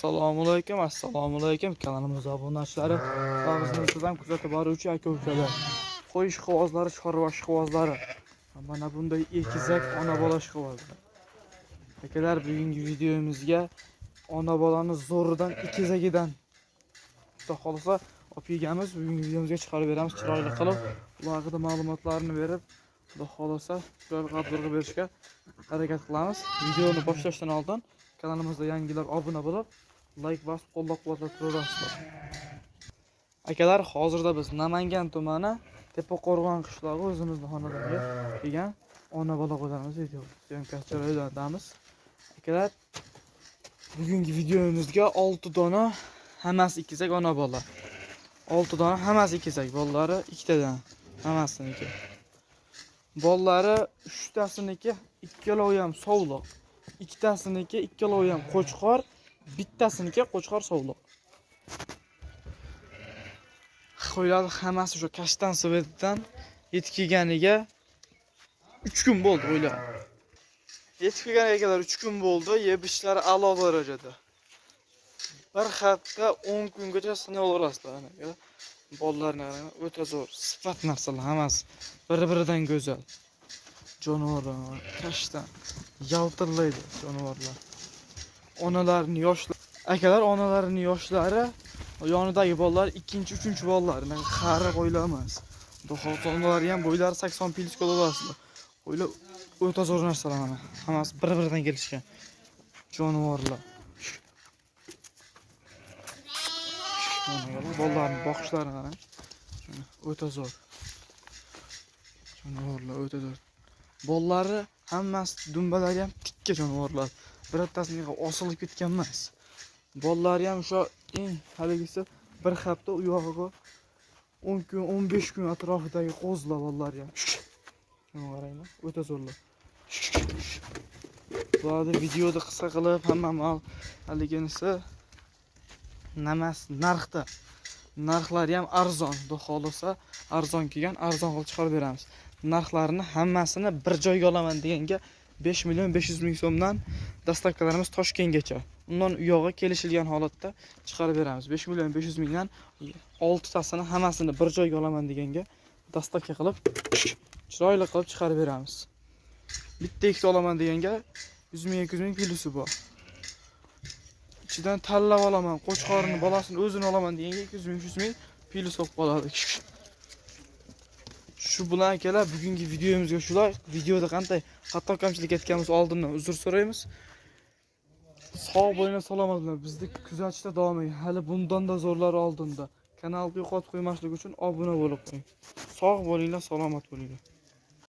Assalomu alaykum kanalimiz obunachilari va bizni sizdan kuzatib boruvchi aka-ukalar. Qo'y ishqibozlari, chorva ishqibozlari. Mana bunday ekizak ona bola ishqibozlar. Akalar, bugungi videomizga ona bolani zo'ridan ekizagidan xudo xolisa opigamiz bugungi videomizga chiqarib beramiz, chiroyli qilib ular haqida ma'lumotlarni berib, xudo xolisa chiroyli qilib berishga harakat qilamiz. Videoni boshlashdan oldin kanalimizda yangilar obuna bo'lib, like bosib qo'llab-quvvatlab turasizlar. Akalar, hozirda biz Namangan tumani Tepaqo'rg'on qishlog'i o'zimizning xonadonga kelgan ona bola qo'yamiz video. Syomkasi joyidamiz. Akalar, bugungi videomizga 6 dona hammasi ikizak ona bola. 6 dona hammasi ikizak, bolalari ikkitadan hammasiniki. Bolalari 3 tasiniki ikkalovi ham sovliq. Ikkitasiniki ikkalovi ham qo'chqor, bittasiniki qo'chqor sovliq. Qo'ylar hammasi shu Kashtan Svetidan yetib kelganiga 3 kun bo'ldi qo'ylar. Yetib kelganiga kadar 3 kun bo'ldi, yeb-ichishlari a'lo darajada. Bir hafta 10 kungacha sinaverasizlar ana. Bolalarni o'ta zo'r, sifat narsalar hammasi bir-biridan go'zal. Jonivorlar, Kashtan yaltirlaydi jonivorlar. Onalarining yoshlari, akalar, onalarining yoshlari yonidagi bolalar 2-3 bolalar, qari qo'ylar emas. Onalari ham bo'ylari 80 plyus qo'ylasizlar. Qo'ylar o'ta zo'r narsalar mana. Hammasi bir-biridan kelishgan. Jonivorlar. Mana bolalarning boqishlari qarang. O'ta zo'r. Jonivorlar o'ta zo'r. Bolalari hammasi dumbalari ham tikka jonivorlar. Birontasiga osilib ketgan emas. Bolalari ham shu eng haligisi bir hafta u yog'iga 10 kun, 15 kun atrofidagi qo'zlar bolalari ham. Mana qaranglar, o'ta zo'rlar. Bularni videoda qisqa qilib hamma haliginisi narxda. Narxlari ham arzon, xudo xolisa arzon kelgan, arzon qilib chiqarib beramiz. Narxlarini hammasini bir joyga olaman deganga 5 million 500 ming so'mdan dastavkalarimiz Toshkentgacha. Undan u yo'g'a kelishilgan holatda chiqarib beramiz. 5 million 500 mingdan 6 tasini hammasini bir joyga olaman deganga dastavka qilib chiroyli qilib chiqarib beramiz. Bitta ikkita olaman deganga 100 ming 200 ming plyusi bor. Ichidan tanlab olaman, qo'chqorini bolasini o'zini olaman deganga 200 ming 300 ming plyus olib qoladi. Shu bilan akalar, bugungi videomizga shular. Videoda qanday xato kamchilik etganimiz oldindan uzr so'raymiz. Sog' bo'linglar, salomat bo'linglar. Bizni kuzatishda davom eting. Hali bundan da zo'rlari oldinda. Kanalga yo'qotib qo'ymaslik uchun obuna bo'lib qo'ying. Sog' bo'linglar, salomat bo'linglar.